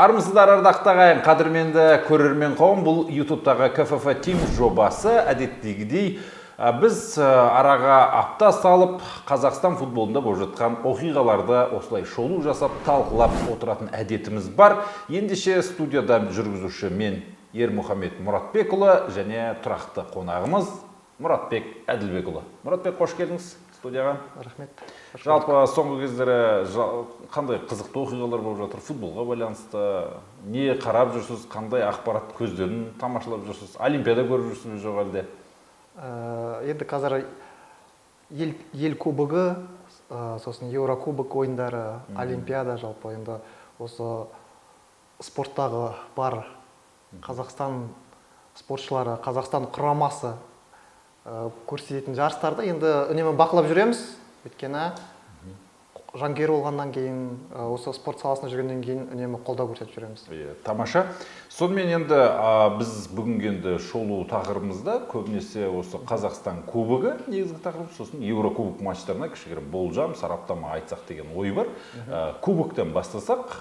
Армысыздар ардақты ағайын, қадірменді көрермен қауым. Бұл YouTube-тағы КФФ Team жобасы. Әдеттегідей біз араға апта салып, Қазақстан футболында болып жатқан оқиғаларды осылай шолу жасап, талқылап отыратын әдетіміз бар. Ендеше студияда жүргізуші мен Ермұхамед Мұратбекұлы және тұрақты қонағымыз Мұратбек Әділбекұлы. Мұратбек, қош келдіңіз студияға. Рахмет. Жалпы соңғы кездері қандай қызықты оқиғалар болып жатыр футболға байланысты? Не қарап жүрсіз, қандай ақпарат көздерін тамашалап жүрсіз? Олимпиада көріп жүрсіз жоқ әлде? Енді қазір ел кубогы, сосын Еврокубок ойындары, Олимпиада жалпы енді осы спорттағы бар Қазақстан спортшылары, Қазақстан құрамасы көрсететін жарыстарды енді үнемі бақылап жүреміз. Өйткені жанкүйер болғаннан кейін, осы спорт саласында жүргеннен кейін үнемі қолдау көрсетіп жүреміз. Тамаша. Сонымен енді біз бүгінгі енді шолу тақырыбымызда көбінесе осы Қазақстан кубогы негізгі тақырып, сосын Еврокубок матчтарына кішігірім болжам, сараптама айтсақ деген ой бар. Кубоктан бастасақ,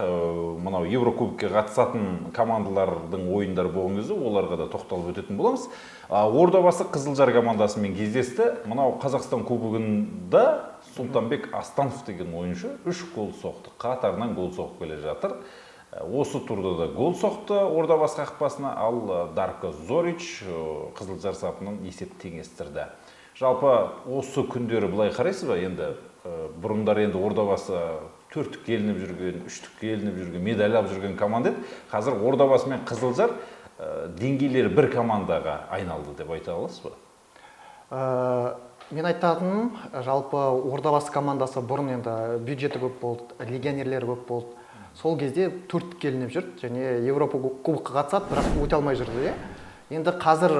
мынау Еврокубокке қатысатын командалардың ойындары болған кезде оларға да тоқталып өтетін боламыз. Ордабасы Қызылжар командасымен кездесті. Мынау Қазақстан кубогында Сұлтанбек Астанов деген ойыншы 3 гол соқты. Қатарынан гол соғып келе жатыр. Осы турда да гол соқты Ордабасы қақпасына, ал Дарко Зорич Қызылжар сапынан есеп теңестірді. Жалпы осы күндері былай қарайсыз ба? Енді бұрындар енді Ордабасы 4-ке елініп жүрген, 3-ке елініп жүрген, медаль алып жүрген команда еді. Қазір Ордабасы мен Қызылжар деңгейлері бір командаға айналды деп айта аласыз ба? Мен айтатыным, жалпы Ордабасы командасы бұрын енді бюджеті көп болды, легионерлері көп болды. Сол кезде 4-ке елініп жүрді және Европа кубокқа қатысады, бірақ өте алмай жүрді. Енді қазір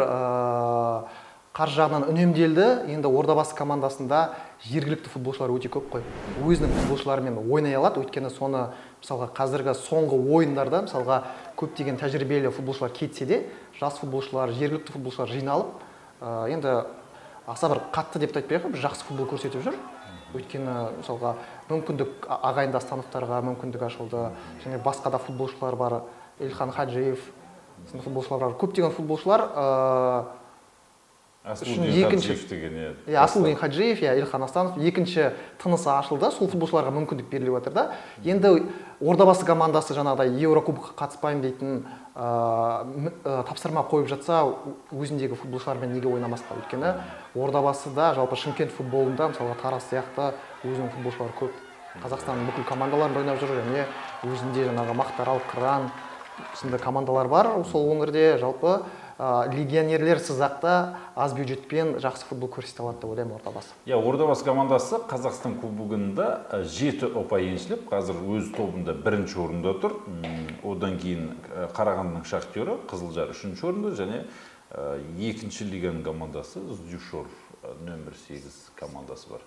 қаржы жағынан үнемделді. Енді Ордабасы командасында жергілікті футболшылар өте көп қой. Өзінің футболшыларымен ойнай алады, өйткені соны мысалға қазіргі соңғы ойындарда мысалға көптеген тәжірибелі футболшылар кетсе де, жас футболшылар, жергілікті футболшылар жиналып, енді аса бір қатты деп айтпай-ақ, бір жақсы футбол көрсетіп жүр. Өйткені мысалға мүмкіндік ағайынды Становтарға мүмкіндік ашылды, және басқа да футболшылар бар, Ильхан Хаджиев, футболшылар бар. Көптеген футболшылар Асылдин Хаджиев деген. Асылдин Хаджиев, Ильхан Астанов екінші тынысы ашылды, сол футболшыларға мүмкіндік беріліп жатыр да. Енді Ордабасы командасы жаңағыдай Еврокубокқа қатыспаймын дейтін тапсырма қойып жатса, өзіндегі футболшылармен неге ойнамасқа? Өйткені Ордабасыда жалпы Шымкент футболында мысалға Тараз сияқты өзінің футболшылары көп. Қазақстанның бүкіл командаларын ойнап жүр, және өзінде жаңағы Мақтаарал, Қыран сынды командалар бар. Сол өңірде жалпы легионерлер сызақта аз бюджетпен жақсы футбол көрсете алады деп ойлаймын Ордабасы. Ордабасы командасы Қазақстан кубогында 7 ұпай еншілеп, қазір өз тобында 1-ші орында тұр. Одан кейін Қарағандының Шахтері, Қызылжар 3-ші орында және 2-ші лиганың командасы Дюшор нөмір 8 командасы бар.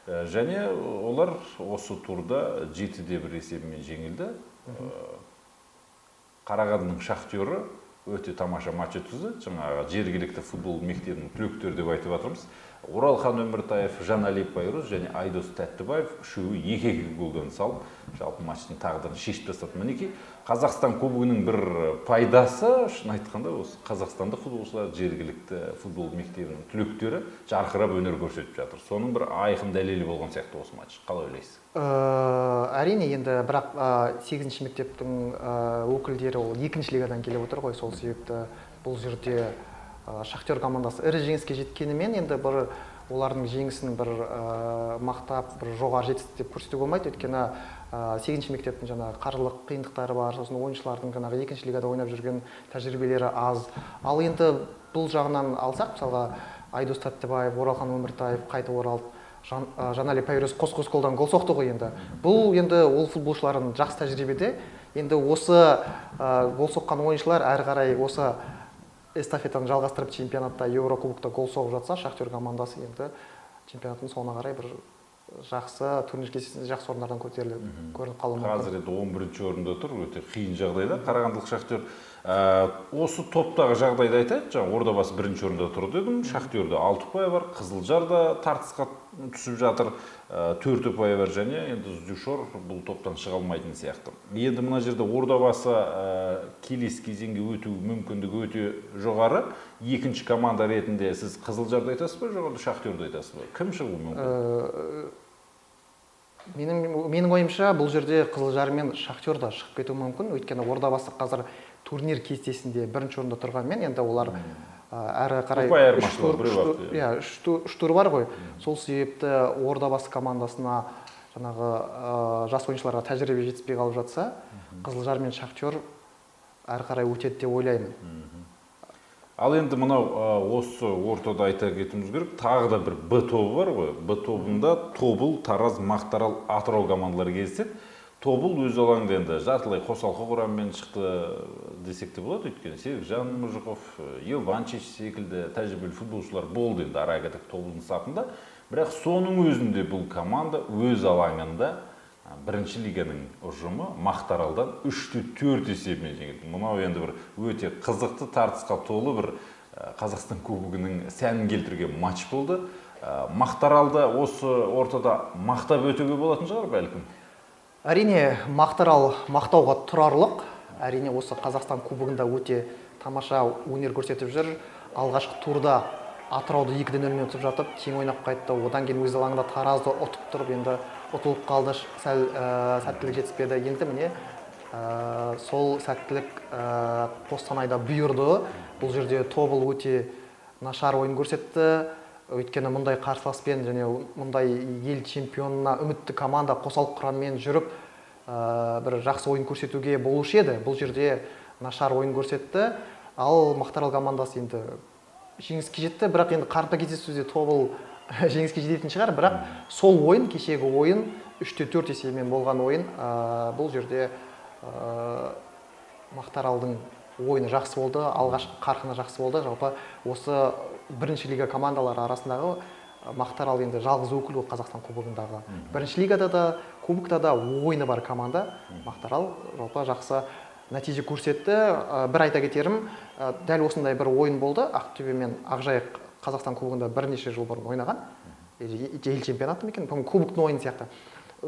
Және олар осы турда 7-1 есебімен жеңілді. Қарағандының Шахтері өте тамаша матч өткізді. Жаңағы жергілікті футбол мектебінің түлектері деп айтып жатырмыз. Оралхан Өміртаев, Жанали Пайрус және Айдос Тәттібаев үшеуі 2-2 голдан салып, жалпы матчтың тағдырын шешіп тастады. Мінекей Қазақстан кубогының бір пайдасы, шын айтқанда, осы қазақстандық футболшылар жергілікті футбол мектебінің түлектері жарқырап өнер көрсетіп жатыр. Соның бір айқын дәлелі болған сияқты осы матч. Қалай ойлайсыз? Әрине, енді бірақ 8-ші мектептің өкілдері ол 2-ші лигадан келіп отыр ғой. Сол себепті бұл жерде Шахтер командасы ірі жеңіске жеткенімен, енді бір олардың жеңісін бір мақтап, бір жоғары жетістік деп көрсетуге болмайды. Өйткені 8-ші мектептің жаңағы қаржылық қиындықтары бар, сосын ойыншылардың жаңағы 2-ші лигада ойнап жүрген тәжірибелері аз. Ал енді бұл жағынан алсақ, мысалға Айдос Тәттібаев, Оралхан Өміртаев қайтып оралды, Жанали Пайрус қос голдан гол соқты ғой енді. Бұл енді ол футболшылардың жақсы тәжірибеде. Енді осы гол соққан ойыншылар әрі қарай осы эстафетаны жалғастырып чемпионатта Еврокубокта гол соғып жатса, Шахтер командасы енді чемпионаттың соңына қарай бір жақсы турнир кестесінде жақсы орындардан көтеріліп көрініп қалуы мүмкін. Қазір енді 11-ші орында тұр, өте қиын жағдайда. Қарағандылық Шахтер Осы топтағы жағдайды айтайық. Жаңа Ордабасы бірінші орында тұр дедім. Шахтерде 6 ұпайы бар, Қызылжар да тартысқа түсіп жатыр, 4 ұпайы бар, және енді Зүшор бұл топтан шыға алмайтын сияқты. Енді мына жерде Ордабасы келесі кезеңге өту мүмкіндігі өте жоғары. Екінші команда ретінде сіз Қызылжарды айтасыз ба, жоғарыда Шахтерді айтасыз ба? Кім шығуы мүмкін? Менің ойымша бұл жерде Қызылжар мен Шахтер да шығып кетуі мүмкін. Өйткені Ордабасы қазір турнир кестесінде бірінші орында тұрғанмен, енді олар әрі қарай үш тур бар ғой. Сол себепті Ордабасы командасына жаңағы жас ойыншыларға тәжірибе жетіспей қалып жатса, Қызылжар мен Шахтер әрі қарай өтеді деп ойлаймын. Ал енді мынау осы ортада айта кетуіміз керек, тағы да бір Б тобы бар ғой. Б тобында Тобыл, Тараз, Мақтаарал, Атырау командалары кездеседі. Тобыл өз алаңында енді жартылай қосалқы құраммен шықты десек те болады, өйткені Серікжан Мұжықов, Йованчич секілді тәжірибелі футболшылар болды енді арагідік Тобылдың сапында. Бірақ соның өзінде бұл команда өз алаңында бірінші лиганың ұжымы Мақтааралдан 3-4 есебімен жеңілді. Мынау енді бір өте қызықты, тартысқа толы бір Қазақстан кубогының сәнін келтірген матч болды. Мақтааралды осы ортада мақтап өтуге болатын шығар бәлкім? Әрине, Мақтаарал мақтауға тұрарлық. Әрине, осы Қазақстан кубогында өте тамаша өнер көрсетіп жүр. Алғашқы турда Атырауды 2-0 ұтып жатып, тең ойнап қайтты. Одан кейін өз алаңында Таразды ұтып тұрып, енді ұтылып қалды, сәл сәттілік жетіспеді. Енді міне сол сәттілік Қостанайда бұйырды. Бұл жерде Тобыл өте нашар ойын көрсетті. Өйткені мұндай қарсыласпен және мұндай ел чемпионына үмітті команда қосалқы құраммен жүріп, бір жақсы ойын көрсетуге болушы еді. Бұл жерде нашар ойын көрсетті. Ал Мақтаарал командасы енді жеңіске жетті, бірақ енді қарымта кездесуде Тобыл жеңіске жететін шығар, бірақ сол ойын, кешегі ойын 3-4 есебімен болған ойын, бұл жерде Мақтааралдың ойыны жақсы болды, алғашқы қарқыны жақсы болды. Жалпы осы бірінші лига командалары арасындағы Мақтаарал енді жалғыз өкіл ол Қазақстан кубогындағы. Бірінші лигада да, кубокта да ойыны бар команда. Мақтаарал жалпы жақсы нәтиже көрсетті. Бір айта кетерім, дәл осындай бір ойын болды. Ақтөбе мен Ақжайық Қазақстан кубогында бірнеше жыл бұрын ойнаған. Ел чемпионаты ма екен, кубоктың ойыны сияқты.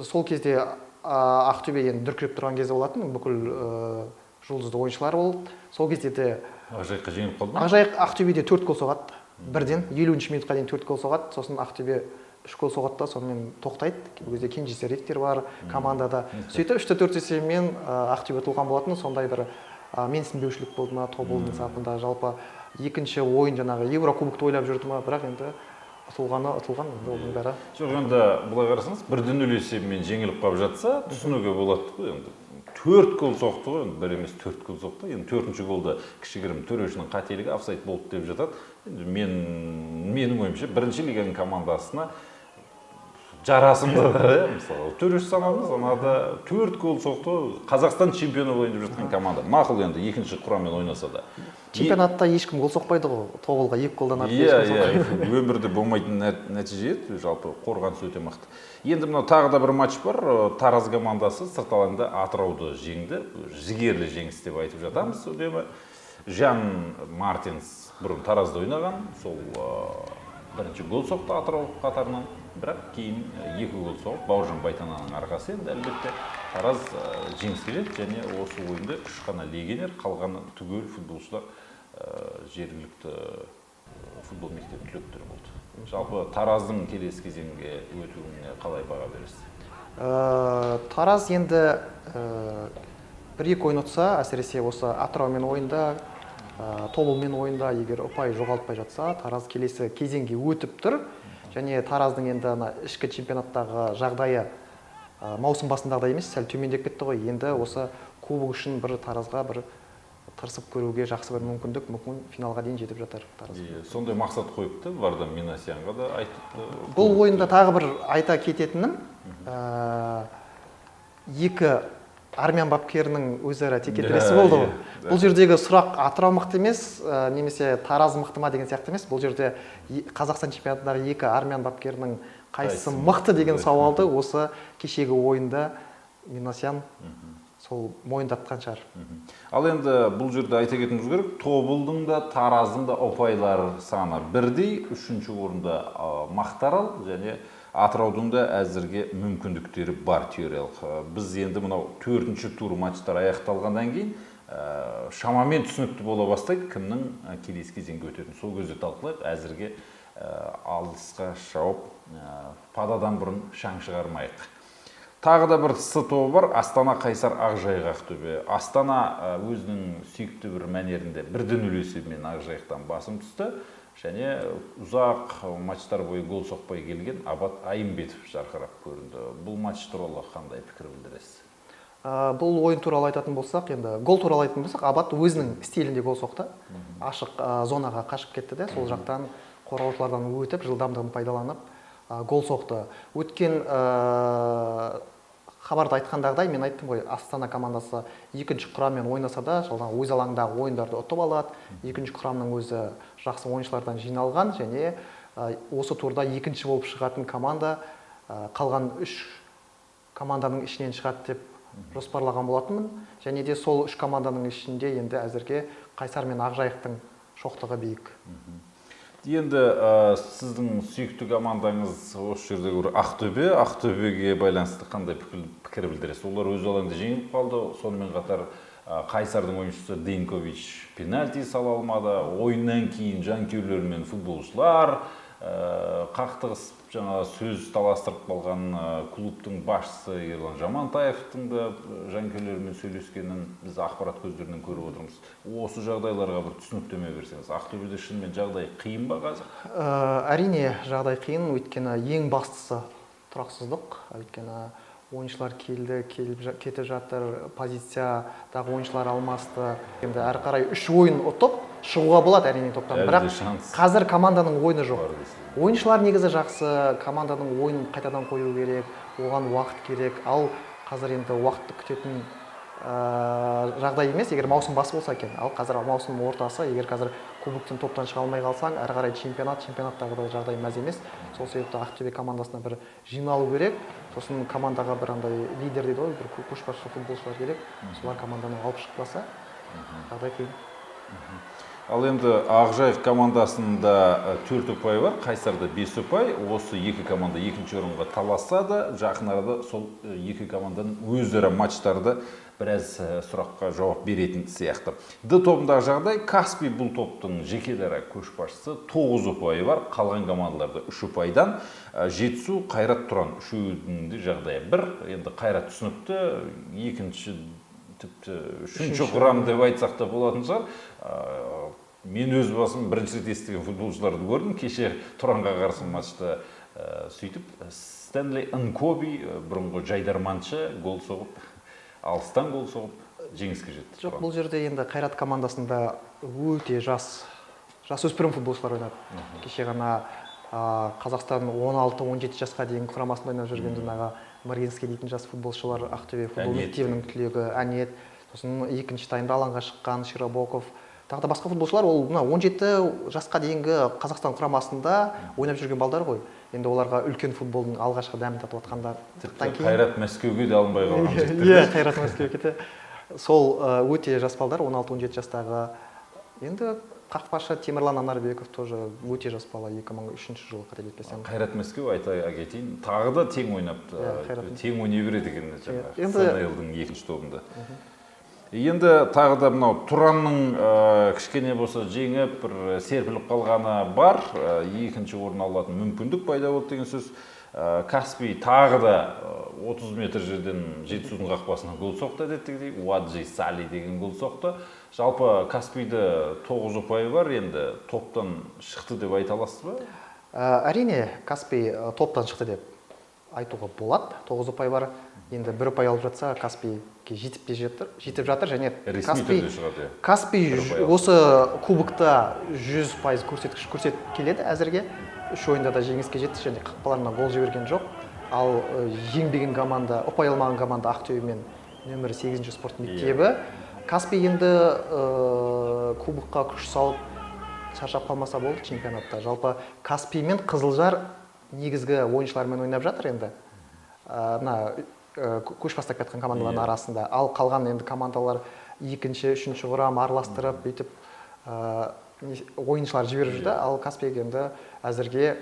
Сол кезде Ақтөбе енді дүркіреп тұрған кезде болатын, бүкіл жұлдызды ойыншылар болды. Сол кезде де Ақжайыққа жеңіліп қалды ма? Ақжайық Ақтөбеде 4 гол соғады. Бірден 50-ші минутқа дейін 4 гол соғады. Сосын Ақтөбе 3 гол соғады да сонымен тоқтайды. Бұл кезде Кенжесеревтер бар командада. Сөйтіп 3-4 есебімен Ақтөбе ұтылған болатын. Сондай бір менсінбеушілік болды ма Тобылдың сапында. Жалпы екінші ойын жаңағы Еврокубокты ойлап жүрді ма, бірақ енді ұтылған оның бәрі. Жоқ, енді былай қарасаңыз, 1-0 есебімен жеңіліп қалып жатса, түсінуге болады ғой енді. 4 гол соқты ғой, бір емес 4 гол соқты. Енді 4-ші голды кішігірім төрешінің қателігі офсайд болды деп жатады. Енді менің ойымша бірінші лиганың командасына жарасымды да, мысалы, төреш санамыз, анада 4 гол соқты, Қазақстан чемпионы болайын деп жатқан команда. Мақұл енді екінші құраммен ойнаса да. Чемпионатта ешкім гол соқпайды ғой, Тобылға 2 голдан артық ешкім соқпайды. Өмірде болмайтын нәтиже еді, жалпы қорғаныс өте мықты. Енді мына тағы да бір матч бар, Тараз командасы сырт алаңда Атырауды жеңді. Жігерлі жеңіс деп айтып жатамыз. Жан Мартинс бұрын Таразда ойнаған, сол бірінші гол соқты Атырау қатарынан. Бірақ кейін 2 гол соғып, Бауыржан Байтананың арқасы енді әлбетте Тараз жеңіске жетті, және осы ойында 3 қана легионер, қалған түгел футболшылар жергілікті футбол мектебінің түлектері болды. Жалпы Тараздың келесі кезеңге өтуіне қалай баға бересіз? Тараз енді 1-2 ойын ұтса, әсіресе осы Атыраумен ойында, Тобылмен ойында егер ұпай жоғалтпай жатса, Тараз келесі кезеңге өтіп тұр. Және Тараздың енді ішкі чемпионаттағы жағдайы маусым басындағыдай емес, сәл төмендеп кетті ғой. Енді осы кубок үшін бір Таразға бір тырысып көруге жақсы бір мүмкіндік, мүмкін финалға дейін жетіп жатар Тараз. Сондай мақсат қойыпты, Вардан Минасянға да айтыпты. Бұл ойында тағы бір айта кететінім, екі армян бапкерінің өзара текетіресі болды ғой. Бұл жердегі сұрақ Атырау мықты емес, немесе Тараз мықты ма деген сияқты емес. Бұл жерде Қазақстан чемпионатындағы екі армян бапкерінің қайсысы мықты деген сауалды осы кешегі ойында Минасян сол мойындатқан шығар. Ал енді бұл жерде айта кетуіміз керек, Тобылдың да Тараздың да ұпайлар саны бірдей, үшінші орында Мақтаарал және Атыраудың да әзірге мүмкіндіктері бар теориялық. Біз енді мынау 4-ші тур матчтар аяқталғаннан кейін шамамен түсінікті бола бастайды, кімнің келесі кезеңге өтетінін. Сол кезде талқылайық. Әзірге алысқа шауып, пададан бұрын шаң шығармайық. Тағы да бір С тобы бар, Астана Қайсар Ақжайық Ақтөбе. Астана өзінің сүйікті бір мәнерінде 1-0 есебімен Ақжайықтан басым түсті. Және ұзақ матчтар бойы гол соқпай келген Абат Айымбетов жарқырап көрінді. Бұл матч туралы қандай пікір білдіресіз? Бұл ойын туралы айтатын болсақ, енді гол туралы айтатын болсақ, Абат өзінің стилінде гол соқты. Ашық зонаға қашып кетті де, сол жақтан қорғаушылардан өтіп, жылдамдығын пайдаланып гол соқты. Өткен хабарда айтқандағыдай, мен айттым ғой, Астана командасы екінші құраммен ойнаса да, өз алаңдағы ойындарды ұтып алады. Екінші құрамның өзі жақсы ойыншылардан жиналған және осы турда екінші болып шығатын команда қалған 3 команданың ішінен шығады деп жоспарлаған болатынмын. Және де сол 3 команданың ішінде енді әзірге Қайсар мен Ақжайықтың шоқтығы биік. Енді сіздің сүйікті командаңыз осы жерде Ақтөбе. Ақтөбеге байланысты қандай пікір білдіресіз? Олар өз алаңда жеңіліп қалды. Сонымен қатар Қайсардың ойыншысы Денкович пенальти сала алмады. Ойыннан кейін жанкүйерлер мен футболшылар қақтығысып, жаңа сөз таластырып қалған клубтың басшысы Ерлан Жамантаевтың да жанкүйерлермен сөйлескенін біз ақпарат көздерінен көріп отырмыз. Осы жағдайларға бір түсініктеме берсеңіз. Ақтөбеде шынымен жағдай қиын ба қазір? Әрине жағдай қиын, өйткені ең бастысы тұрақсыздық. Өйткені ойыншылар кетіп жатыр, позициядағы ойыншылар алмасты. Енді әрі қарай 3 ойын ұтып шығуға болады әрине топтан. Бірақ қазір команданың ойыны жоқ. Ойыншылар негізі жақсы, команданың ойынын қайтадан қою керек, оған уақыт керек. Ал қазір енді уақытты күтетін жағдай емес, егер маусым басы болса екен. Ал қазір маусым ортасы, егер қазір кубоктен топтан шыға алмай қалсаң, әрі қарай чемпионаттағы да жағдай мәз емес. Сол себепті Ақтөбе командасына бір жиналу керек. Сосын командаға бір андай лидер дейді ғой, бір көшбасшы футболшылар керек. Солар команданы алып шықпаса, жағдай қиын. Ал енді Ақжайық командасында 4 ұпай бар, Қайсарда 5 ұпай. Осы 2 команда екінші орынға таласады. Жақын арада сол 2 команданың өзара матчтарды біраз сұраққа жауап беретін сияқты. Д тобындағы жағдай, Каспий бұл топтың жекедара көшбасшысы 9 ұпайы бар, қалған командаларда 3 ұпайдан. Жетісу, Қайрат Тұран үшеуінің де жағдайы бір. Енді Қайрат түсінікті, екінші тіпті үшінші құрам деп айтсақ та болатын шығар. Мен өз басым бірінші рет естіген футболшыларды көрдім. Кеше Тұранға қарсы матчта сөйтіп Стэнли Нкоби, бұрынғы жайдарманшы, гол соғып, алыстан гол соғып жеңіске жетті. Жоқ, бұл жерде енді Қайрат командасында өте жасөспірім футболшылар ойнады. Кеше ғана Қазақстан 16-17 жасқа дейін құрамасында ойнап жүрген жаңағы Маргинский дейтін жас футболшылар, Ақтөбе футбол мектебінің түлегі Әнет, сосын екінші таймда алаңға шыққан Широбоков, тағы да басқа футболшылар, ол 17 жасқа дейінгі Қазақстан құрамасында ойнап жүрген балдар ғой. Енді оларға үлкен футболдың алғашқы дәмін татып жатқандар. Қайрат Мәскеуге де алынбай қалған жігіттер. Иә, Қайрат Мәскеуге де. Сол өте жас балдар, 16-17 жастағы. Енді қақпашы Темірлан Анарбеков тоже өте жас бала, 2003 жылы қателеспесем. Қайрат Мәскеу айта кетейін, тағы да тең ойнапты. Тең ойнай береді екен СНЛ-дың екінші тобында. Енді тағы да мынау Тұранның кішкене болса жеңіп, бір серпіліп қалғаны бар. Екінші орын алатын мүмкіндік пайда болды деген сөз. Каспий тағы да 30 метр жерден Жетісудың қақпасына гол соқты әдеттегідей. Уаджи Сали деген гол соқты. Жалпы Каспийді 9 ұпайы бар, енді топтан шықты деп айта аласыз ба? Әрине, Каспий топтан шықты деп айтуға болады. 9 ұпай бар. Енді 1 ұпай алып жатса, Каспийге жетіп жатыр және Каспий осы кубокта 100% көрсеткіш көрсетіп келеді әзірге. 3 ойында да жеңіске жетті және қақпаларына гол жіберген жоқ. Ал жеңбеген команда, ұпай алмаған команда Ақтөбе мен нөмірі 8-ші спорт мектебі. Каспий енді кубокқа күш салып шаршап қалмаса болды чемпионатта. Жалпы Каспий мен Қызылжар негізгі ойыншылармен ойнап жатыр енді. көш бастап кеткен командалардың арасында. Ал қалған енді командалар екінші, үшінші құрам араластырып бүйтіп ойыншылар жіберіп жүрді. Ал Қазпек енді әзірге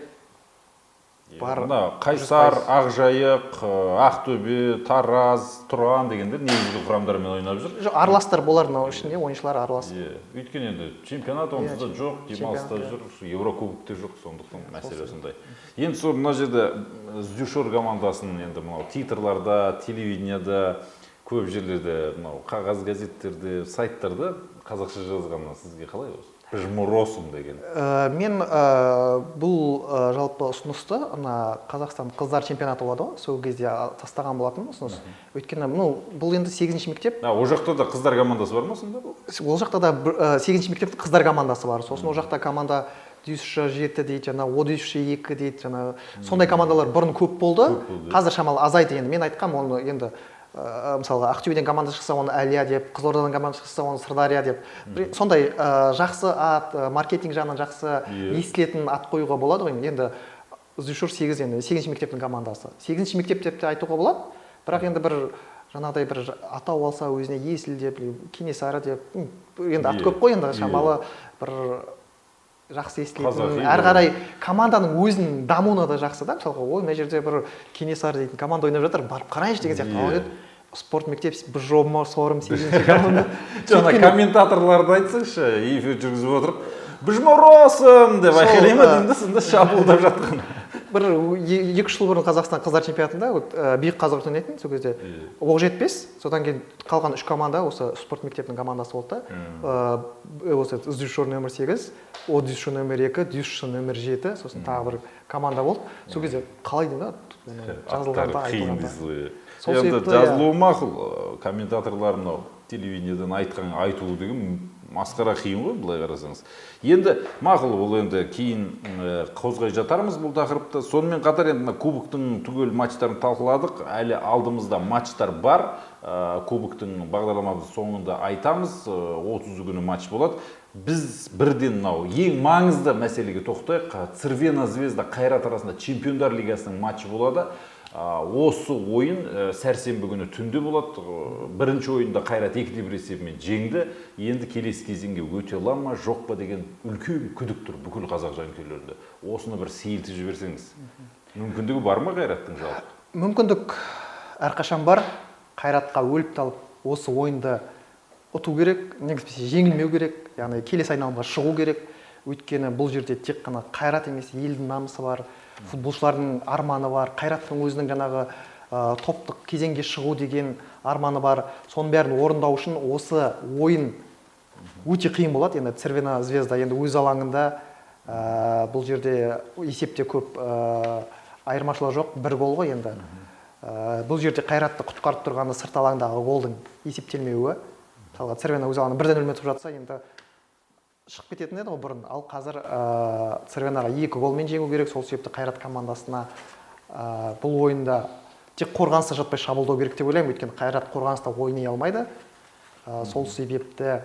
бар. Қайсар, Ақжайық, Ақтөбе, Тараз, Тұран дегендер негізгі құрамдармен ойнап жүр. Араластар болар мынау ішінде ойыншылар аралас. Өйткені енді чемпионат онсызда жоқ, демалыста жүр, Еврокубокте жоқ, сондықтан мәселе сондай. Енді сол мына жерде Зюшор командасын енді мынау титрларда, телевидениеда, көп жерлерде, мынау қағаз газеттерде, сайттарда қазақша жазғаннан сізге қалай осы? Жмуросым деген. Мен бұл жалпы ұсынысты Қазақстан қыздар чемпионаты болады ғой, сол кезде тастаған болатын ұсыныс. Өйткені бұл енді 8-ші мектеп. Ол жақта да қыздар командасы бар ма сонда? Ол жақта да 8-ші мектептің қыздар командасы бар. Сосын ол жақта команда дүйсші 7 дейді, о дүйсші 2 дейді, сондай командалар бұрын көп болды. Қазір шамалы азайды енді. Мен айтқам, оны енді мысалға Ақтөбеден команда шықса оны Әлия деп, Қызылордадан команда шықса оны Сырдария деп. Сондай жақсы ат, маркетинг жағынан жақсы естілетін ат қоюға болады ғой. Енді Зюшор 8 енді 8-ші мектептің командасы. 8-ші мектеп деп те айтуға болады. Бірақ енді бір жаңағыдай бір атау алса өзіне есіл деп, Кенесары деп, енді ат көп қой, енді шамалы бір жақсы естілетін, әрі қарай команданың өзінің дамуына да жақсы да. Мысалға, ой, мына жерде бір Кенесары дейтін команда ойнап жатыр, барып қарайыншы деген сияқты. Спорт мектеп бір жобыма сорым 8-ші команда. Жаңа комментаторларды айтсаңшы, эфир жүргізіп отырып, Бжморосым деп айқайлай ма деймін, сонда шабуылдап жатқан. Бір 2-3 жыл бұрын Қазақстан қыздар чемпионатында биік қазақ ойнайтын, сол кезде Оқжетпес, содан кейін қалған 3 команда осы спорт мектебінің командасы болды да. Осы Зюшор нөмір 8, Дүйсші нөмір 2, Дүйсші нөмір 7, сосын тағы бір команда болды. Сол кезде қалай деймін да, жазылғанда айтылғанда. Енді жазылуы мақұл, комментаторлар мынау телевидениеден айтуы деген масқара қиын ғой, былай қарасаңыз. Енді мақұл, ол енді кейін қозғай жатармыз бұл тақырыпты. Сонымен қатар енді кубоктың түгел матчтарын талқыладық. Әлі алдымызда матчтар бар. Кубоктың бағдарламамыз соңында айтамыз. 30 күні матч болады. Біз бірден мынау ең маңызды мәселеге тоқтайық. Цервена Звезда Қайрат арасында Чемпиондар лигасының матчы болады. Осы ойын сәрсенбі күні түнде болады. Бірінші ойында Қайрат 2-1 есебімен жеңді. Енді келесі кезеңге өте ала ма, жоқ па деген үлкен күдік тұр бүкіл қазақ жанкүйерлерінде. Осыны бір сейілтіп жіберсеңіз. Мүмкіндігі бар ма Қайраттың жалпы? Мүмкіндік әрқашан бар. Қайратқа өліп талып осы ойынды ұту керек, негізі жеңілмеу керек, яғни келесі айналымға шығу керек. Өйткені бұл жерде тек қана Қайрат емес, елдің намысы бар, футболшылардың арманы бар, Қайраттың өзінің жаңағы топтық кезеңге шығу деген арманы бар. Соның бәрін орындау үшін осы ойын өте қиын болады. Енді Цервена Звезда енді өз алаңында, бұл жерде есепте көп айырмашылық жоқ, бір гол ғой енді. Бұл жерде Қайратты құтқарып тұрғаны сырт алаңдағы голдың есептелмеуі. Мысалға Цервена өз алаңында 1-0 ұтып жатса, енді шығып кететін еді ғой бұрын. Ал қазір Цервенаға 2 голмен жеңу керек. Сол себепті Қайрат командасына бұл ойында тек қорғаныста жатпай шабуылдау керек деп ойлаймын. Өйткені Қайрат қорғаныста ойнай алмайды. Сол себепті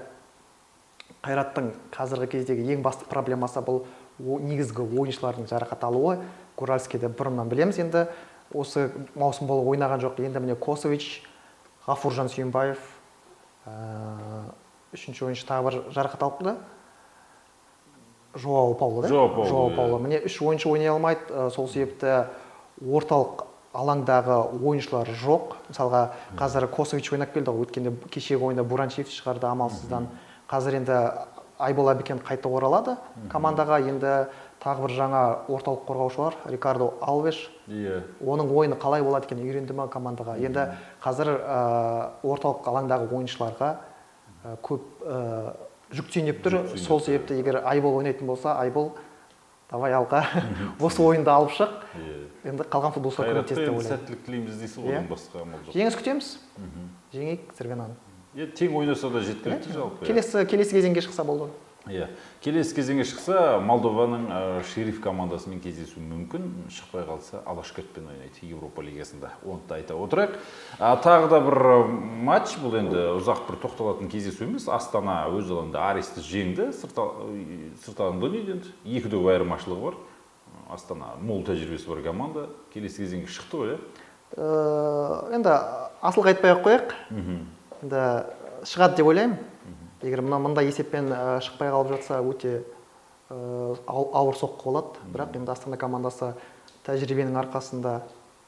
Қайраттың қазіргі кездегі ең басты проблемасы бұл негізгі ойыншылардың жарақат алуы. Гуральскийді бұрыннан білеміз енді. Осы маусым болып ойнаған жоқ. Енді міне Косович, Ғафуржан Сүйінбаев, үшінші ойыншы тағы бір жарақат алыпты да. Жоау Пауло да? Жоау Пауло. Міне 3 ойыншы ойнай алмайды. Сол себепті орталық алаңдағы ойыншылар жоқ. Мысалға қазір Косович ойнап келді. Өткенде кешегі ойында Буранчиев шығарды амалсыздан. Қазір енді Айбол Абекен қайта оралады командаға. Енді тағы бір жаңа орталық қорғаушылар Рикардо Алвеш. Оның ойыны қалай болады екен үйренді ме командаға. Енді қазір орталық алаңдағы ойыншыларға көп жүктеніп тұр. Сол себепті егер Айбол ойнайтын болса, Айбол давай алға осы ойынды алып шық. Енді қалған футболшылар көмектесті деп ойлаймын. Сәттілік тілейміз дейсіз ғой, басқа амал жоқ. Жеңіс күтеміз. Жеңейік Цервенаны. Тең ойнаса да жеткілікті жалпы. Келесі кезеңге шықса болды. Келесі кезеңге шықса, Молдованың Шериф командасымен кездесуі мүмкін. Шықпай қалса, Алашкертпен ойнайды Европа лигасында. Оны да айта отырайық. Тағы да бір матч, бұл енді ұзақ бір тоқталатын кездесу емес. Астана өз алаңында Аристі жеңді. Сырт алаңда ойнайды енді. 2-2 айырмашылығы бар. Астана мол тәжірибесі бар команда. Келесі кезеңге шықты ғой. Енді асылға айтпай ақ қояйық. Енді шығады деп ойлаймын. Егер мындай есеппен шықпай қалып жатса, өте ауыр соққы болады. Бірақ енді Астана командасы тәжірибенің арқасында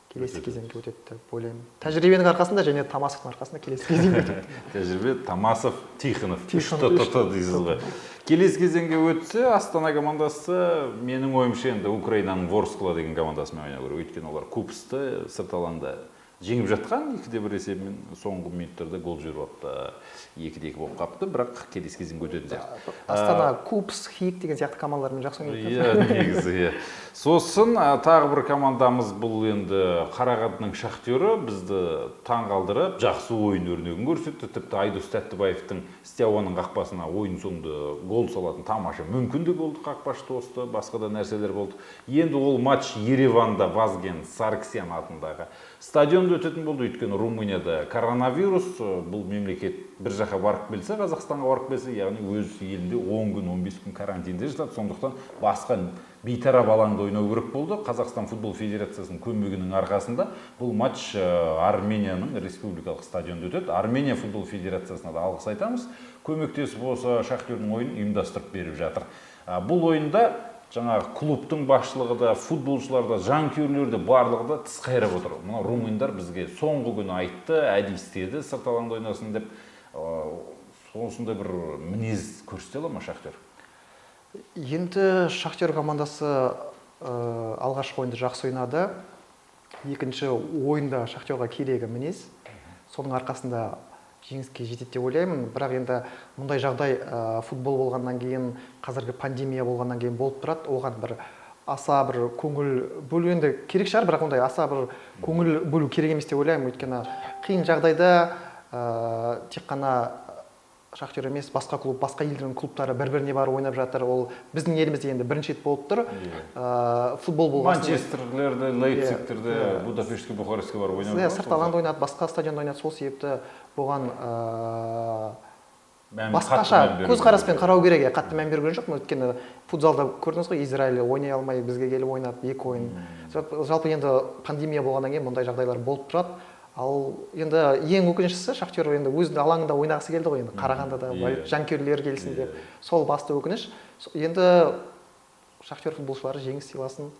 келесі кезеңге өтеді деп ойлаймын. Тәжірибенің арқасында және Тамасовтың арқасында келесі кезеңге өтеді. Тәжірибе Тамасов, Тихонов, дейсіз ғой. Келесі кезеңге өтсе, Астана командасы менің ойымша енді Украинаның Ворскла деген командасымен ойнау керек. Өйткені олар Купсты сырт алаңда жеңіп жатқан, 2-1 есебімен соңғы минуттарда гол жіберіп алыпты. 2-2 болып қалыпты, бірақ келесі кезеңге өтетін сияқты. Астана, Купс, Хик деген сияқты командалармен жақсы ойнайды. Иә, негізі. Сосын тағы бір командамыз бұл енді Қарағандының Шахтері бізді таңғалдырып, жақсы ойын өрнегін көрсетті. Тіпті Айдос Тәттібаевтың Стиауаның қақпасына ойын соңында гол салатын тамаша мүмкіндік болды, қақпашы тосты, басқа да нәрселер болды. Енді ол матч Ереванда Вазген Сарксян атындағы стадионда өтетін болды, өйткені Румынияда коронавирус, бұл мемлекет бір жаққа барып келсе, Қазақстанға барып келсе, яғни өз елінде 10 күн, 15 күн карантинде жатады. Сондықтан басқа бейтарап алаңда ойнау керек болды. Қазақстан футбол федерациясының көмегінің арқасында бұл матч Арменияның республикалық стадионда өтеді. Армения футбол федерациясына да алғыс айтамыз. Көмектесіп осы Шахтердің ойынын ұйымдастырып беріп жатыр. Бұл ойында жаңағы клубтың басшылығы да, футболшылар да, жанкүйерлер де барлығы да тіс қайрап отыр. Мына румындар бізге соңғы күні айтты, әдейі істеді, сырт алаңда ойнасын деп, осындай бір мінез көрсете ала ма Шахтер? Енді Шахтер командасы алғашқы ойынды жақсы ойнады. Екінші ойында Шахтерға керегі мінез. Соның арқасында жеңіске жетеді деп ойлаймын. Бірақ енді мұндай жағдай футбол болғаннан кейін, қазіргі пандемия болғаннан кейін болып тұрады. Оған бір аса бір көңіл бөлу енді керек шығар, бірақ ондай аса бір көңіл бөлу керек емес деп ойлаймын. Өйткені қиын жағдайда тек қана Шахтер емес, басқа клуб, басқа елдің клубтары бір-біріне барып ойнап жатыр. Ол біздің елімізде енді бірінші рет болып тұр. Футбол болған. Манчестерлерде, Лейпцигтерде, Будапештке, Бухарестке барып ойнап жатыр. Сырт алаңда ойнады, басқа стадионда ойнады. Сол себепті бұған басқаша көзқараспен қарау керек. Қатты мән берген жоқпын. Өйткені футзалда көрдіңіз ғой, Израиль ойнай алмай бізге келіп ойнап, 2 ойын. Жалпы енді пандемия болғаннан кейін мұндай жағдайлар болып тұрады. Ал енді ең өкініштісі Шахтер енді өзінің алаңында ойнағысы келді ғой, енді Қарағандыда жанкүйерлер келсін деп. Сол басты өкініш. Енді Шахтер футболшылары жеңіс сыйласын.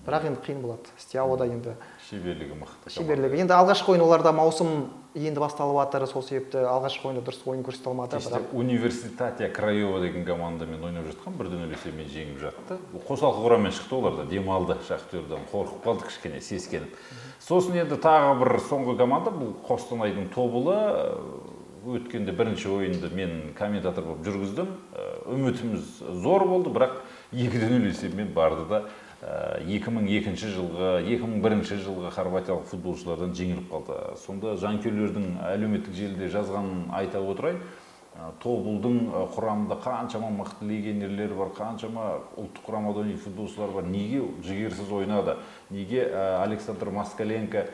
Бірақ енді қиын болады. Стиауада енді шеберлігі мықты. Шеберлігі. Енді алғашқы ойын оларда маусым енді басталып жатыр, сол себепті алғашқы ойында дұрыс ойын көрсете алмады. Бірақ Университатия Краева деген командамен ойнап жатқан 1-0 есебімен жеңіп жатты. Қосалқы құраммен шықты, олар да демалды. Шахтерден қорқып қалды кішкене, сескеніп. Сосын енді тағы бір соңғы команда, бұл Қостанайдың Тобылы. Өткенде бірінші ойынды мен комментатор болып жүргіздім. Үмітіміз зор болды, бірақ 2-0 есебімен барды да 2002 жылғы, 2001 жылғы хорватиялық футболшылардан жеңіліп қалды. Сонда жанкүйерлердің әлеуметтік желіде жазғанын айта отырайын. Тобылдың құрамында қаншама мықты легионерлер бар, қаншама ұлттық құрамада ойнайтын футболшылар бар. Неге жігерсіз ойнады? Неге Александр Москаленко,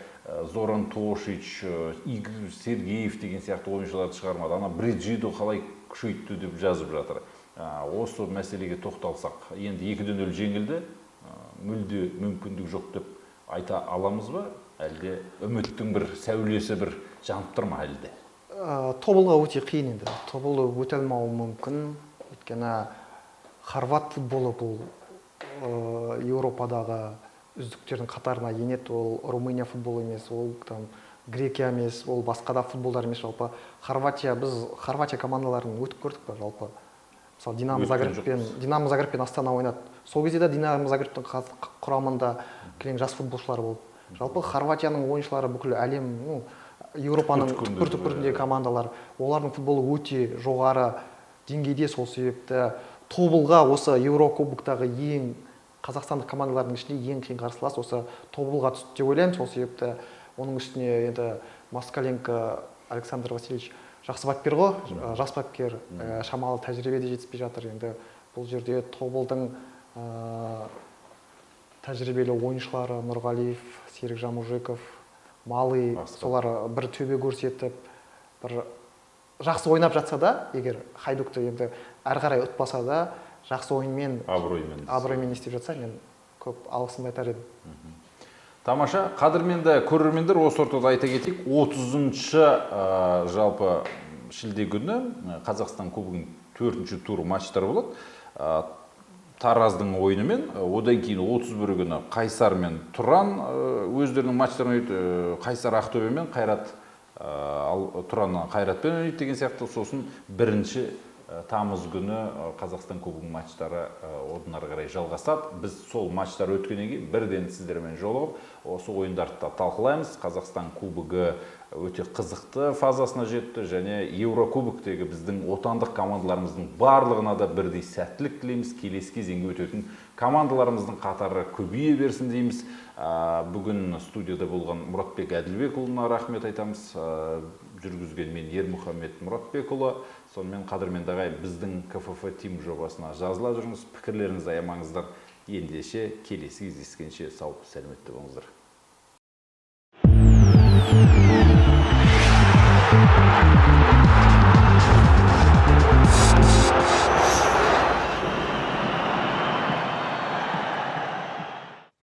Зоран Тошич, Игорь Сергеев деген сияқты ойыншыларды шығармады? Ана Бриджидо қалай күшейтті деп жазып жатыр. Осы мәселеге тоқталсақ, енді 2-0 жеңілді. Мүлде мүмкіндік жоқ деп айта аламыз ба? Әлде үміттің бір сәулесі бір жанып тұр ма әлде? Тобылға өте қиын енді. Тобылы өте алмауы мүмкін. Өйткені хорват футболы бұл Еуропадағы үздіктердің қатарына енеді. Ол Румыния футболы емес, ол Грекия емес, ол басқа да футболдар емес. Жалпы біз Хорватия командаларын өтіп көрдік па жалпы? Мысалы Динамо Загреб пен Астана ойнады. Сол кезде де Динамо Загребтің құрамында кілең жас футболшылар болды. Жалпы Хорватияның ойыншылары бүкіл әлем, Еуропаның түкпір-түкпіріндегі командалар, олардың футболы өте жоғары деңгейде. Сол себепті Тобылға осы Еурокубоктағы ең қазақстандық командалардың ішінде ең қиын қарсылас осы Тобылға түсті деп ойлаймын. Сол себепті оның үстіне енді Москаленко Александр Васильевич жақсы бапкер ғой, жас бапкер, шамалы тәжірибеде жетіспей жатыр. Енді бұл жерде Тобылдың тәжірибелі ойыншылары Нұрғалиев, Серік Жамужеков, Малый, солар бір төбе көрсетіп, бір жақсы ойнап жатса да, егер Хайдукты енді әрі қарай ұтпаса да, жақсы ойынмен, абыроймен істеп жатса, мен көп алғысымды айтар едім. Тамаша. Қадірменді көрермендер, осы ортада айта кетейік, 30-шы жалпы шілде күні Қазақстан кубогының 4-ші тур матчтары болады. Тараздың ойынымен, одан кейін 31 күні Қайсар мен Тұран өздерінің матчтарын ойнайды. Қайсар Ақтөбемен, Қайрат Тұран Қайратпен ойнайды деген сияқты. Сосын 1-ші тамыз күні Қазақстан кубогының матчтары одан ары қарай жалғасады. Біз сол матчтар өткеннен кейін бірден сіздермен жолығып, осы ойындарды талқылаймыз. Қазақстан кубогы өте қызықты фазасына жетті және Еврокубоктегі біздің отандық командаларымыздың барлығына да бірдей сәттілік тілейміз. Келесі кезеңге өтетін командаларымыздың қатары көбейе берсін дейміз. Бүгін студияда болған Мұратбек Әділбекұлына рахмет айтамыз. Жүргізген мен Ермұхамед Мұратбекұлы. Сонымен қадірменді ағай, біздің КФФ Тим жобасына жазыла жүріңіз, пікірлеріңізді аямаңыздар. Ендеше келесі кездескенше сау, сәлеметті болыңыздар.